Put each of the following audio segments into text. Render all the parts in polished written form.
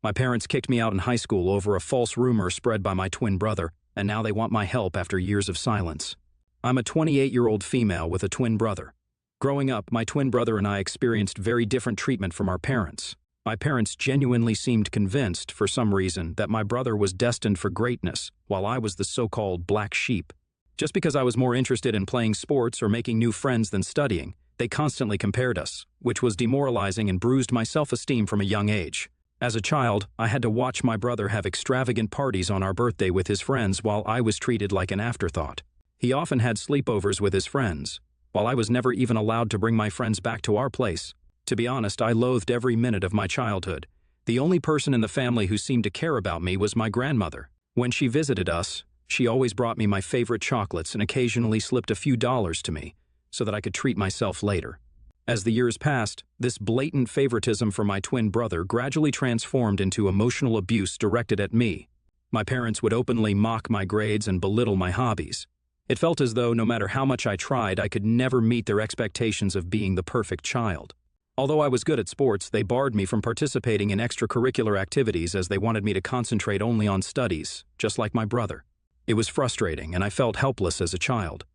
My parents kicked me out in high school over a false rumor spread by my twin brother, and now they want my help after years of silence. I'm a 28-year-old female with a twin brother. Growing up, my twin brother and I experienced very different treatment from our parents. My parents genuinely seemed convinced, for some reason, that my brother was destined for greatness, while I was the so-called black sheep. Just because I was more interested in playing sports or making new friends than studying, they constantly compared us, which was demoralizing and bruised my self-esteem from a young age. As a child, I had to watch my brother have extravagant parties on our birthday with his friends while I was treated like an afterthought. He often had sleepovers with his friends, while I was never even allowed to bring my friends back to our place. To be honest, I loathed every minute of my childhood. The only person in the family who seemed to care about me was my grandmother. When she visited us, she always brought me my favorite chocolates and occasionally slipped a few dollars to me so that I could treat myself later. As the years passed, this blatant favoritism for my twin brother gradually transformed into emotional abuse directed at me. My parents would openly mock my grades and belittle my hobbies. It felt as though no matter how much I tried, I could never meet their expectations of being the perfect child. Although I was good at sports, they barred me from participating in extracurricular activities as they wanted me to concentrate only on studies, just like my brother. It was frustrating, and I felt helpless as a child.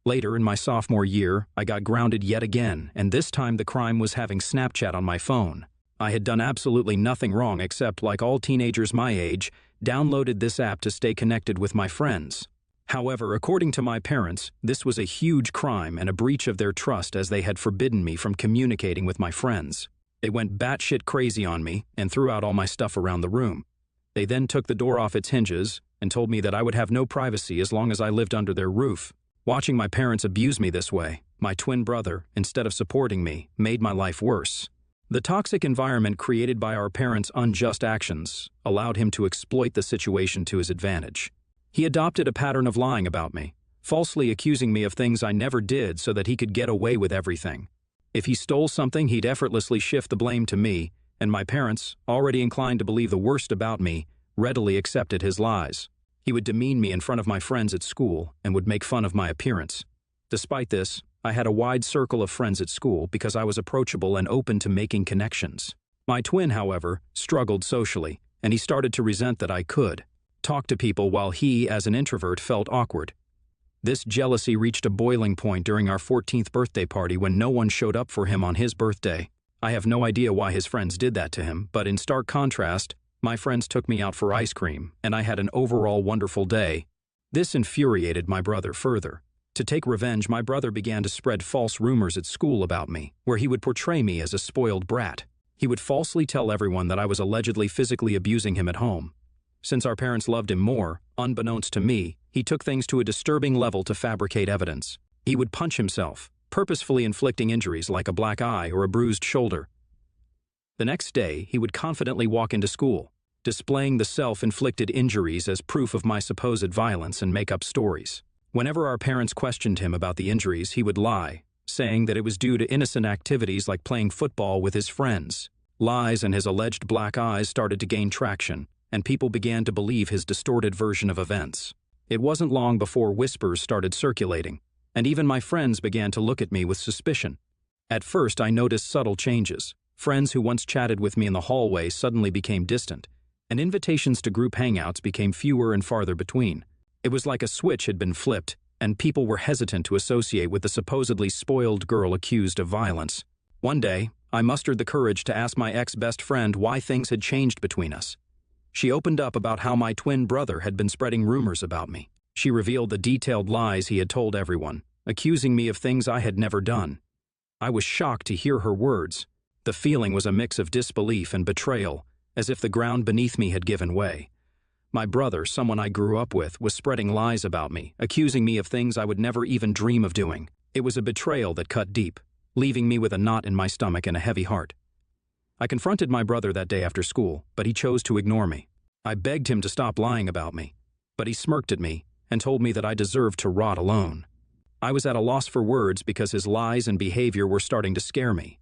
Later, in my sophomore year, I got grounded yet again, and this time the crime was having Snapchat on my phone. I had done absolutely nothing wrong except, like all teenagers my age, downloaded this app to stay connected with my friends. However, according to my parents, this was a huge crime and a breach of their trust as they had forbidden me from communicating with my friends. They went batshit crazy on me and threw out all my stuff around the room. They then took the door off its hinges and told me that I would have no privacy as long as I lived under their roof. Watching my parents abuse me this way, my twin brother, instead of supporting me, made my life worse. The toxic environment created by our parents' unjust actions allowed him to exploit the situation to his advantage. He adopted a pattern of lying about me, falsely accusing me of things I never did so that he could get away with everything. If he stole something, he'd effortlessly shift the blame to me, and my parents, already inclined to believe the worst about me, readily accepted his lies. He would demean me in front of my friends at school and would make fun of my appearance. Despite this, I had a wide circle of friends at school because I was approachable and open to making connections. My twin, however, struggled socially, and he started to resent that I could talk to people while he, as an introvert, felt awkward. This jealousy reached a boiling point during our 14th birthday party when no one showed up for him on his birthday. I have no idea why his friends did that to him, but in stark contrast, my friends took me out for ice cream, and I had an overall wonderful day. This infuriated my brother further. To take revenge, my brother began to spread false rumors at school about me, where he would portray me as a spoiled brat. He would falsely tell everyone that I was allegedly physically abusing him at home. Since our parents loved him more, unbeknownst to me, he took things to a disturbing level to fabricate evidence. He would punch himself, purposefully inflicting injuries like a black eye or a bruised shoulder. The next day, he would confidently walk into school, displaying the self-inflicted injuries as proof of my supposed violence and make up stories. Whenever our parents questioned him about the injuries, he would lie, saying that it was due to innocent activities like playing football with his friends. Lies and his alleged black eyes started to gain traction, and people began to believe his distorted version of events. It wasn't long before whispers started circulating, and even my friends began to look at me with suspicion. At first, I noticed subtle changes. Friends who once chatted with me in the hallway suddenly became distant, and invitations to group hangouts became fewer and farther between. It was like a switch had been flipped, and people were hesitant to associate with the supposedly spoiled girl accused of violence. One day, I mustered the courage to ask my ex-best friend why things had changed between us. She opened up about how my twin brother had been spreading rumors about me. She revealed the detailed lies he had told everyone, accusing me of things I had never done. I was shocked to hear her words. The feeling was a mix of disbelief and betrayal, as if the ground beneath me had given way. My brother, someone I grew up with, was spreading lies about me, accusing me of things I would never even dream of doing. It was a betrayal that cut deep, leaving me with a knot in my stomach and a heavy heart. I confronted my brother that day after school, but he chose to ignore me. I begged him to stop lying about me, but he smirked at me and told me that I deserved to rot alone. I was at a loss for words because his lies and behavior were starting to scare me.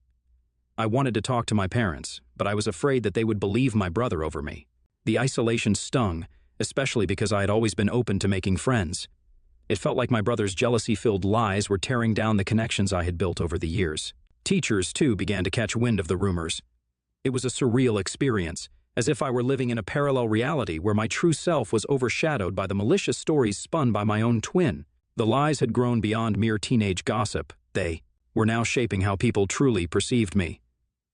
I wanted to talk to my parents, but I was afraid that they would believe my brother over me. The isolation stung, especially because I had always been open to making friends. It felt like my brother's jealousy-filled lies were tearing down the connections I had built over the years. Teachers, too, began to catch wind of the rumors. It was a surreal experience, as if I were living in a parallel reality where my true self was overshadowed by the malicious stories spun by my own twin. The lies had grown beyond mere teenage gossip. They were now shaping how people truly perceived me.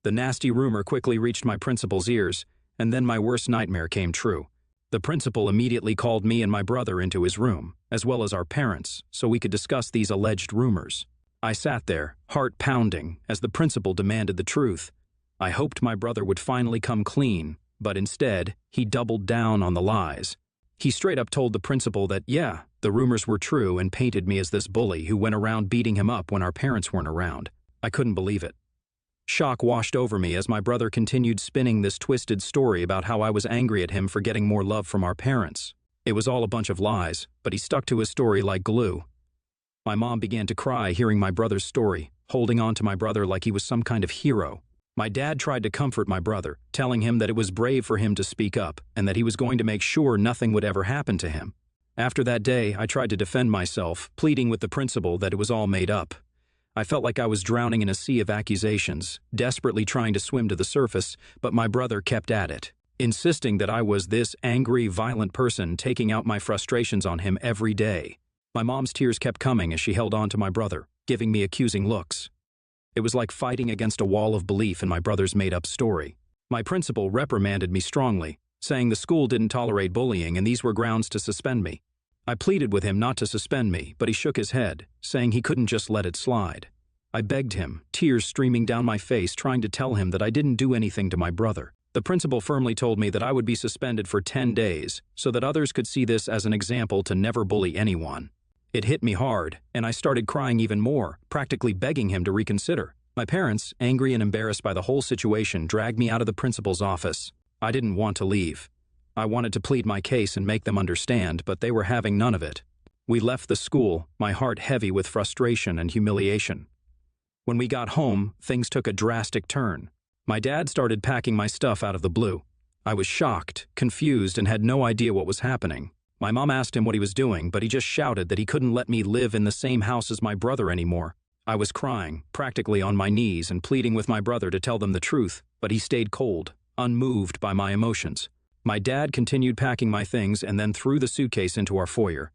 The nasty rumor quickly reached my principal's ears, and then my worst nightmare came true. The principal immediately called me and my brother into his room, as well as our parents, so we could discuss these alleged rumors. I sat there, heart pounding, as the principal demanded the truth. I hoped my brother would finally come clean, but instead, he doubled down on the lies. He straight up told the principal that, yeah, the rumors were true and painted me as this bully who went around beating him up when our parents weren't around. I couldn't believe it. Shock washed over me as my brother continued spinning this twisted story about how I was angry at him for getting more love from our parents. It was all a bunch of lies, but he stuck to his story like glue. My mom began to cry hearing my brother's story, holding on to my brother like he was some kind of hero. My dad tried to comfort my brother, telling him that it was brave for him to speak up and that he was going to make sure nothing would ever happen to him. After that day, I tried to defend myself, pleading with the principal that it was all made up. I felt like I was drowning in a sea of accusations, desperately trying to swim to the surface, but my brother kept at it, insisting that I was this angry, violent person taking out my frustrations on him every day. My mom's tears kept coming as she held on to my brother, giving me accusing looks. It was like fighting against a wall of belief in my brother's made-up story. My principal reprimanded me strongly, saying the school didn't tolerate bullying and these were grounds to suspend me. I pleaded with him not to suspend me, but he shook his head, saying he couldn't just let it slide. I begged him, tears streaming down my face, trying to tell him that I didn't do anything to my brother. The principal firmly told me that I would be suspended for 10 days, so that others could see this as an example to never bully anyone. It hit me hard, and I started crying even more, practically begging him to reconsider. My parents, angry and embarrassed by the whole situation, dragged me out of the principal's office. I didn't want to leave. I wanted to plead my case and make them understand, but they were having none of it. We left the school, my heart heavy with frustration and humiliation. When we got home, things took a drastic turn. My dad started packing my stuff out of the blue. I was shocked, confused, and had no idea what was happening. My mom asked him what he was doing, but he just shouted that he couldn't let me live in the same house as my brother anymore. I was crying, practically on my knees, and pleading with my brother to tell them the truth, but he stayed cold, unmoved by my emotions. My dad continued packing my things and then threw the suitcase into our foyer.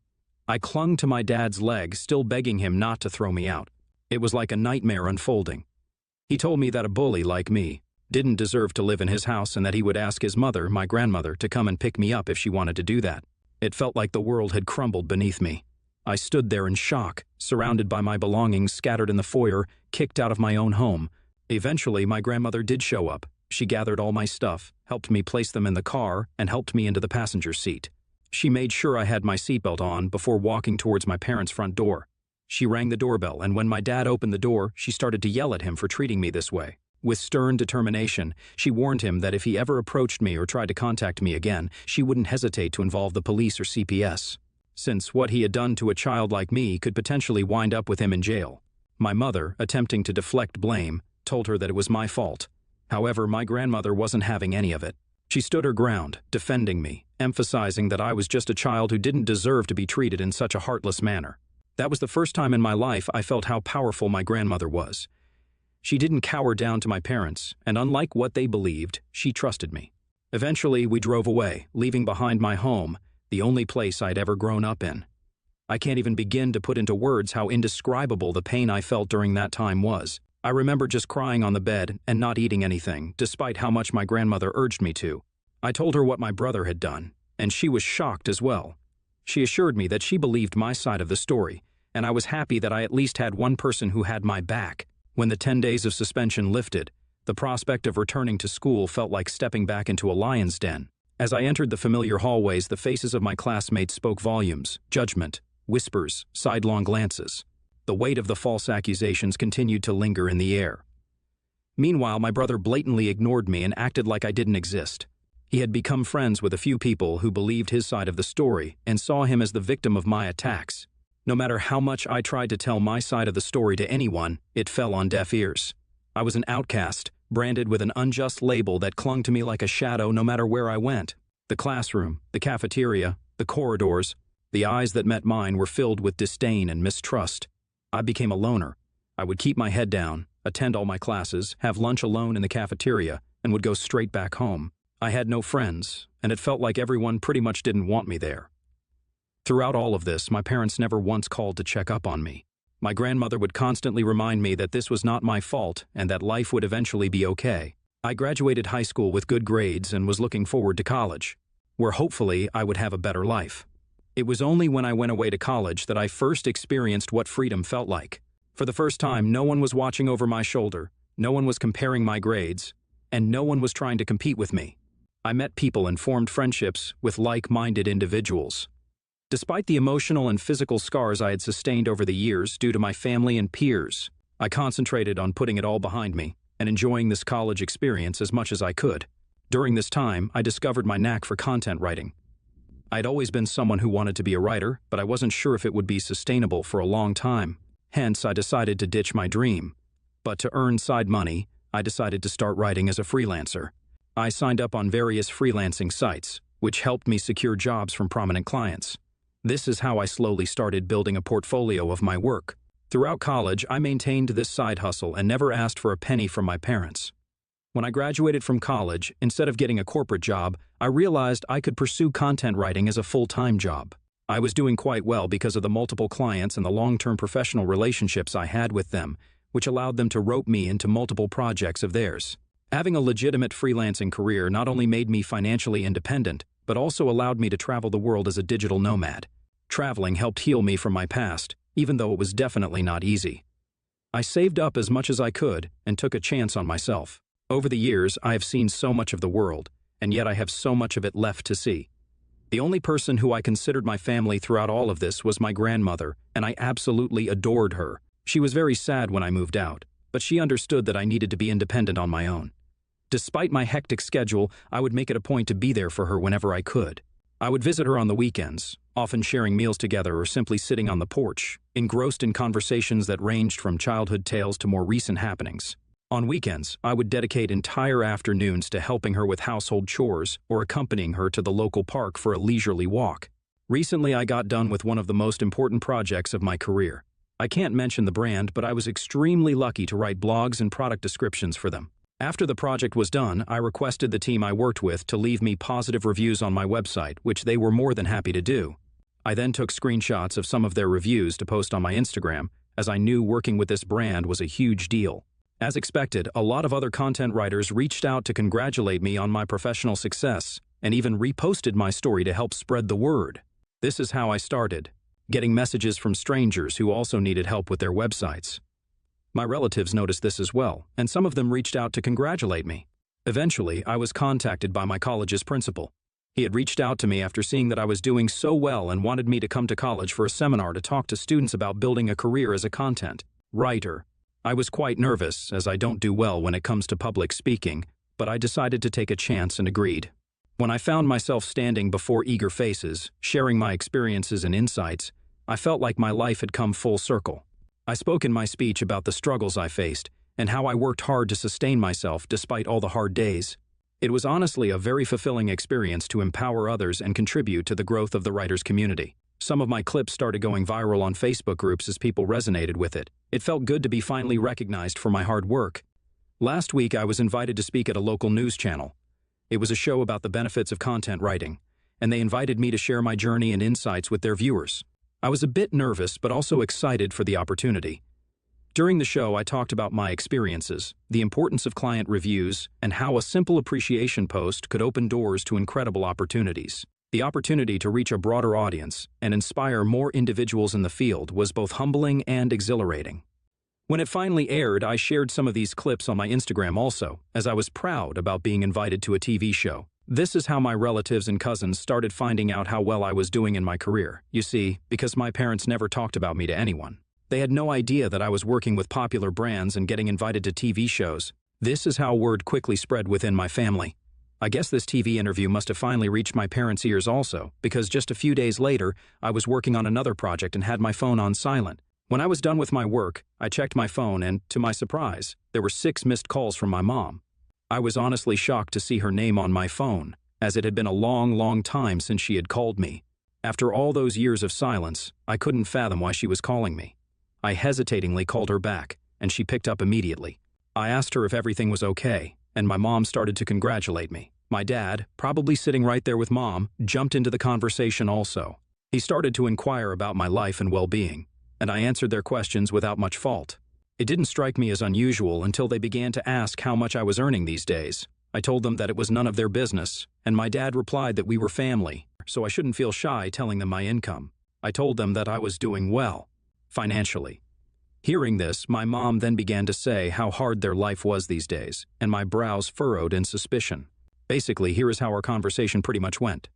I clung to my dad's leg, still begging him not to throw me out. It was like a nightmare unfolding. He told me that a bully like me didn't deserve to live in his house and that he would ask his mother, my grandmother, to come and pick me up if she wanted to do that. It felt like the world had crumbled beneath me. I stood there in shock, surrounded by my belongings scattered in the foyer, kicked out of my own home. Eventually, my grandmother did show up. She gathered all my stuff, helped me place them in the car, and helped me into the passenger seat. She made sure I had my seatbelt on before walking towards my parents' front door. She rang the doorbell, and when my dad opened the door, she started to yell at him for treating me this way. With stern determination, she warned him that if he ever approached me or tried to contact me again, she wouldn't hesitate to involve the police or CPS, since what he had done to a child like me could potentially wind up with him in jail. My mother, attempting to deflect blame, told her that it was my fault. However, my grandmother wasn't having any of it. She stood her ground, defending me, emphasizing that I was just a child who didn't deserve to be treated in such a heartless manner. That was the first time in my life I felt how powerful my grandmother was. She didn't cower down to my parents, and unlike what they believed, she trusted me. Eventually, we drove away, leaving behind my home, the only place I'd ever grown up in. I can't even begin to put into words how indescribable the pain I felt during that time was. I remember just crying on the bed and not eating anything, despite how much my grandmother urged me to. I told her what my brother had done, and she was shocked as well. She assured me that she believed my side of the story, and I was happy that I at least had one person who had my back. When the 10 days of suspension lifted, the prospect of returning to school felt like stepping back into a lion's den. As I entered the familiar hallways, the faces of my classmates spoke volumes: judgment, whispers, sidelong glances. The weight of the false accusations continued to linger in the air. Meanwhile, my brother blatantly ignored me and acted like I didn't exist. He had become friends with a few people who believed his side of the story and saw him as the victim of my attacks. No matter how much I tried to tell my side of the story to anyone, it fell on deaf ears. I was an outcast, branded with an unjust label that clung to me like a shadow no matter where I went. The classroom, the cafeteria, the corridors, the eyes that met mine were filled with disdain and mistrust. I became a loner. I would keep my head down, attend all my classes, have lunch alone in the cafeteria, and would go straight back home. I had no friends, and it felt like everyone pretty much didn't want me there. Throughout all of this, my parents never once called to check up on me. My grandmother would constantly remind me that this was not my fault and that life would eventually be okay. I graduated high school with good grades and was looking forward to college, where hopefully I would have a better life. It was only when I went away to college that I first experienced what freedom felt like. For the first time, no one was watching over my shoulder, no one was comparing my grades, and no one was trying to compete with me. I met people and formed friendships with like-minded individuals. Despite the emotional and physical scars I had sustained over the years due to my family and peers, I concentrated on putting it all behind me and enjoying this college experience as much as I could. During this time, I discovered my knack for content writing. I'd always been someone who wanted to be a writer, but I wasn't sure if it would be sustainable for a long time. Hence, I decided to ditch my dream. But to earn side money, I decided to start writing as a freelancer. I signed up on various freelancing sites, which helped me secure jobs from prominent clients. This is how I slowly started building a portfolio of my work. Throughout college, I maintained this side hustle and never asked for a penny from my parents. When I graduated from college, instead of getting a corporate job, I realized I could pursue content writing as a full-time job. I was doing quite well because of the multiple clients and the long-term professional relationships I had with them, which allowed them to rope me into multiple projects of theirs. Having a legitimate freelancing career not only made me financially independent, but also allowed me to travel the world as a digital nomad. Traveling helped heal me from my past, even though it was definitely not easy. I saved up as much as I could and took a chance on myself. Over the years, I have seen so much of the world, and yet I have so much of it left to see. The only person who I considered my family throughout all of this was my grandmother, and I absolutely adored her. She was very sad when I moved out, but she understood that I needed to be independent on my own. Despite my hectic schedule, I would make it a point to be there for her whenever I could. I would visit her on the weekends, often sharing meals together or simply sitting on the porch, engrossed in conversations that ranged from childhood tales to more recent happenings. On weekends, I would dedicate entire afternoons to helping her with household chores or accompanying her to the local park for a leisurely walk. Recently, I got done with one of the most important projects of my career. I can't mention the brand, but I was extremely lucky to write blogs and product descriptions for them. After the project was done, I requested the team I worked with to leave me positive reviews on my website, which they were more than happy to do. I then took screenshots of some of their reviews to post on my Instagram, as I knew working with this brand was a huge deal. As expected, a lot of other content writers reached out to congratulate me on my professional success, and even reposted my story to help spread the word. This is how I started, getting messages from strangers who also needed help with their websites. My relatives noticed this as well, and some of them reached out to congratulate me. Eventually, I was contacted by my college's principal. He had reached out to me after seeing that I was doing so well and wanted me to come to college for a seminar to talk to students about building a career as a content writer. I was quite nervous, as I don't do well when it comes to public speaking, but I decided to take a chance and agreed. When I found myself standing before eager faces, sharing my experiences and insights, I felt like my life had come full circle. I spoke in my speech about the struggles I faced and how I worked hard to sustain myself despite all the hard days. It was honestly a very fulfilling experience to empower others and contribute to the growth of the writers' community. Some of my clips started going viral on Facebook groups as people resonated with it. It felt good to be finally recognized for my hard work. Last week, I was invited to speak at a local news channel. It was a show about the benefits of content writing, and they invited me to share my journey and insights with their viewers. I was a bit nervous, but also excited for the opportunity. During the show, I talked about my experiences, the importance of client reviews, and how a simple appreciation post could open doors to incredible opportunities. The opportunity to reach a broader audience and inspire more individuals in the field was both humbling and exhilarating. When it finally aired, I shared some of these clips on my Instagram also, as I was proud about being invited to a TV show. This is how my relatives and cousins started finding out how well I was doing in my career. You see, because my parents never talked about me to anyone. They had no idea that I was working with popular brands and getting invited to TV shows. This is how word quickly spread within my family. I guess this TV interview must have finally reached my parents' ears also, because just a few days later, I was working on another project and had my phone on silent. When I was done with my work, I checked my phone and, to my surprise, there were 6 missed calls from my mom. I was honestly shocked to see her name on my phone, as it had been a long time since she had called me. After all those years of silence, I couldn't fathom why she was calling me. I hesitatingly called her back, and she picked up immediately. I asked her if everything was okay, and my mom started to congratulate me. My dad, probably sitting right there with Mom, jumped into the conversation also. He started to inquire about my life and well-being, and I answered their questions without much fault. It didn't strike me as unusual until they began to ask how much I was earning these days. I told them that it was none of their business, and my dad replied that we were family, so I shouldn't feel shy telling them my income. I told them that I was doing well, financially. Hearing this, my mom then began to say how hard their life was these days, and my brows furrowed in suspicion. Basically, here is how our conversation pretty much went.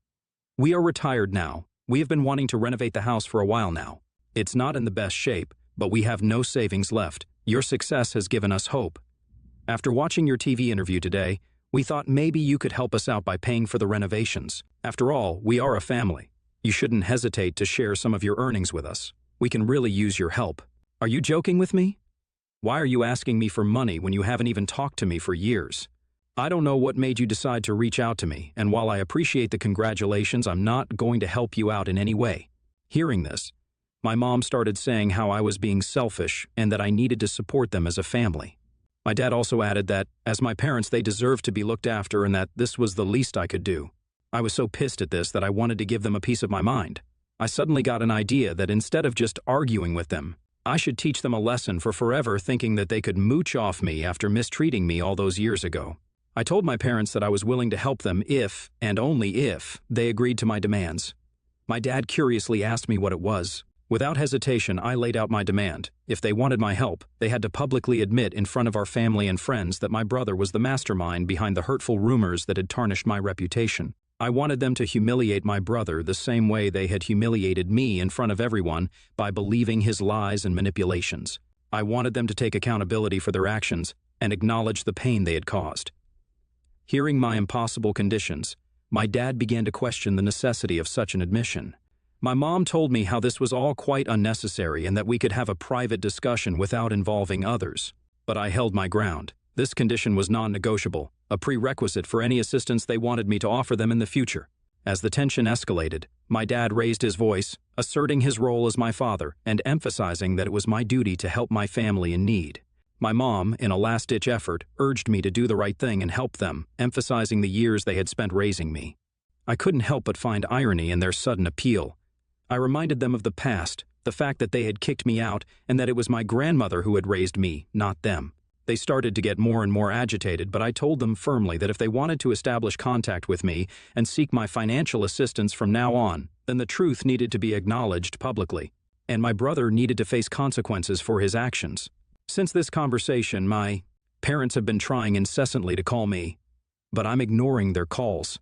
We are retired now. We have been wanting to renovate the house for a while now. It's not in the best shape, but we have no savings left. Your success has given us hope. After watching your TV interview today, we thought maybe you could help us out by paying for the renovations. After all, we are a family. You shouldn't hesitate to share some of your earnings with us. We can really use your help. Are you joking with me? Why are you asking me for money when you haven't even talked to me for years? I don't know what made you decide to reach out to me, and while I appreciate the congratulations, I'm not going to help you out in any way. Hearing this, my mom started saying how I was being selfish and that I needed to support them as a family. My dad also added that, as my parents, they deserved to be looked after and that this was the least I could do. I was so pissed at this that I wanted to give them a piece of my mind. I suddenly got an idea that instead of just arguing with them, I should teach them a lesson for forever thinking that they could mooch off me after mistreating me all those years ago. I told my parents that I was willing to help them if, and only if, they agreed to my demands. My dad curiously asked me what it was. Without hesitation, I laid out my demand. If they wanted my help, they had to publicly admit in front of our family and friends that my brother was the mastermind behind the hurtful rumors that had tarnished my reputation. I wanted them to humiliate my brother the same way they had humiliated me in front of everyone by believing his lies and manipulations. I wanted them to take accountability for their actions and acknowledge the pain they had caused. Hearing my impossible conditions, my dad began to question the necessity of such an admission. My mom told me how this was all quite unnecessary and that we could have a private discussion without involving others. But I held my ground. This condition was non-negotiable, a prerequisite for any assistance they wanted me to offer them in the future. As the tension escalated, my dad raised his voice, asserting his role as my father and emphasizing that it was my duty to help my family in need. My mom, in a last-ditch effort, urged me to do the right thing and help them, emphasizing the years they had spent raising me. I couldn't help but find irony in their sudden appeal. I reminded them of the past, the fact that they had kicked me out and that it was my grandmother who had raised me, not them. They started to get more and more agitated, but I told them firmly that if they wanted to establish contact with me and seek my financial assistance from now on, then the truth needed to be acknowledged publicly, and my brother needed to face consequences for his actions. Since this conversation, my parents have been trying incessantly to call me, but I'm ignoring their calls.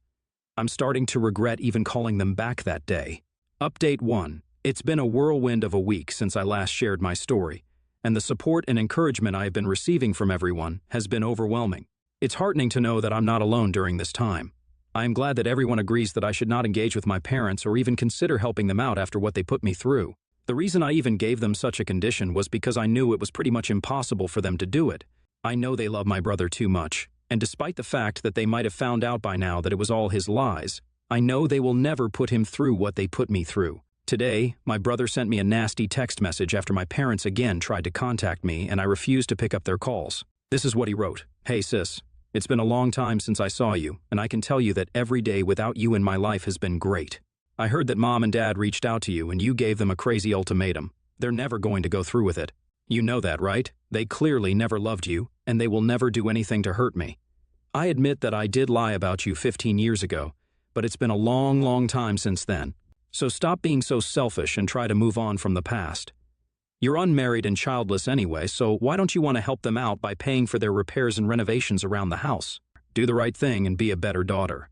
I'm starting to regret even calling them back that day. Update 1. It's been a whirlwind of a week since I last shared my story, and the support and encouragement I have been receiving from everyone has been overwhelming. It's heartening to know that I'm not alone during this time. I am glad that everyone agrees that I should not engage with my parents or even consider helping them out after what they put me through. The reason I even gave them such a condition was because I knew it was pretty much impossible for them to do it. I know they love my brother too much, and despite the fact that they might have found out by now that it was all his lies, I know they will never put him through what they put me through. Today, my brother sent me a nasty text message after my parents again tried to contact me and I refused to pick up their calls. This is what he wrote. Hey sis, it's been a long time since I saw you, and I can tell you that every day without you in my life has been great. I heard that Mom and Dad reached out to you and you gave them a crazy ultimatum. They're never going to go through with it. You know that, right? They clearly never loved you, and they will never do anything to hurt me. I admit that I did lie about you 15 years ago, but it's been a long, long time since then. So stop being so selfish and try to move on from the past. You're unmarried and childless anyway, so why don't you want to help them out by paying for their repairs and renovations around the house? Do the right thing and be a better daughter.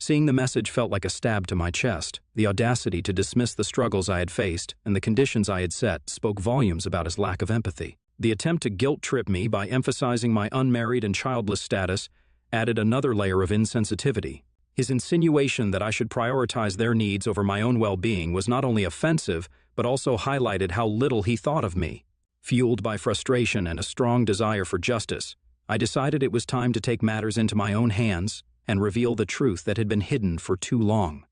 Seeing the message felt like a stab to my chest. The audacity to dismiss the struggles I had faced and the conditions I had set spoke volumes about his lack of empathy. The attempt to guilt-trip me by emphasizing my unmarried and childless status added another layer of insensitivity. His insinuation that I should prioritize their needs over my own well-being was not only offensive, but also highlighted how little he thought of me. Fueled by frustration and a strong desire for justice, I decided it was time to take matters into my own hands and reveal the truth that had been hidden for too long.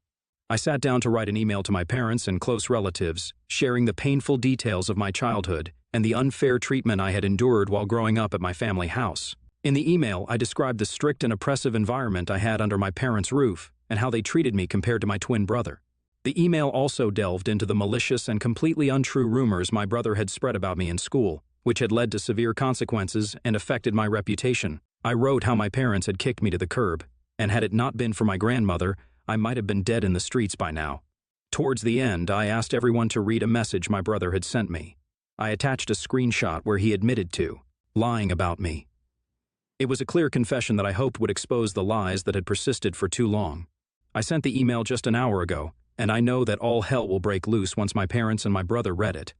I sat down to write an email to my parents and close relatives, sharing the painful details of my childhood and the unfair treatment I had endured while growing up at my family house. In the email, I described the strict and oppressive environment I had under my parents' roof and how they treated me compared to my twin brother. The email also delved into the malicious and completely untrue rumors my brother had spread about me in school, which had led to severe consequences and affected my reputation. I wrote how my parents had kicked me to the curb, and had it not been for my grandmother, I might have been dead in the streets by now. Towards the end, I asked everyone to read a message my brother had sent me. I attached a screenshot where he admitted to lying about me. It was a clear confession that I hoped would expose the lies that had persisted for too long. I sent the email just an hour ago, and I know that all hell will break loose once my parents and my brother read it.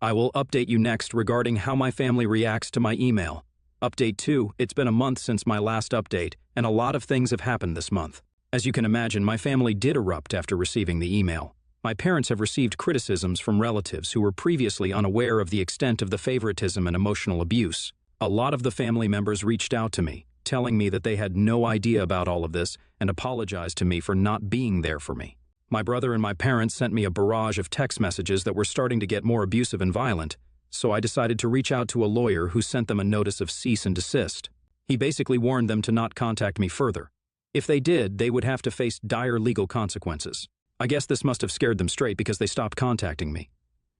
I will update you next regarding how my family reacts to my email. Update 2, it's been a month since my last update, and a lot of things have happened this month. As you can imagine, my family did erupt after receiving the email. My parents have received criticisms from relatives who were previously unaware of the extent of the favoritism and emotional abuse. A lot of the family members reached out to me, telling me that they had no idea about all of this and apologized to me for not being there for me. My brother and my parents sent me a barrage of text messages that were starting to get more abusive and violent, so I decided to reach out to a lawyer who sent them a notice of cease and desist. He basically warned them to not contact me further. If they did, they would have to face dire legal consequences. I guess this must have scared them straight because they stopped contacting me.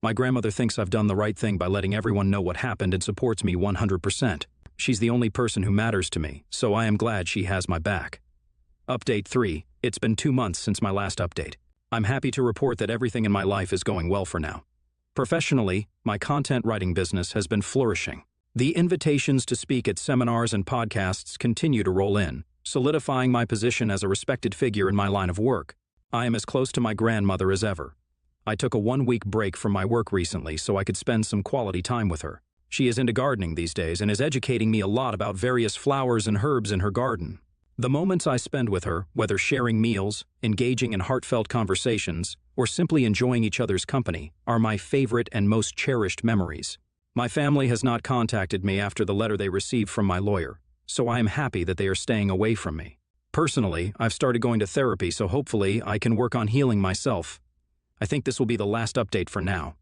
My grandmother thinks I've done the right thing by letting everyone know what happened and supports me 100%. She's the only person who matters to me, so I am glad she has my back. Update 3. It's been 2 months since my last update. I'm happy to report that everything in my life is going well for now. Professionally, my content writing business has been flourishing. The invitations to speak at seminars and podcasts continue to roll in, solidifying my position as a respected figure in my line of work. I am as close to my grandmother as ever. I took a 1-week break from my work recently so I could spend some quality time with her. She is into gardening these days and is educating me a lot about various flowers and herbs in her garden. The moments I spend with her, whether sharing meals, engaging in heartfelt conversations, or simply enjoying each other's company, are my favorite and most cherished memories. My family has not contacted me after the letter they received from my lawyer, so I am happy that they are staying away from me. Personally, I've started going to therapy, so hopefully I can work on healing myself. I think this will be the last update for now.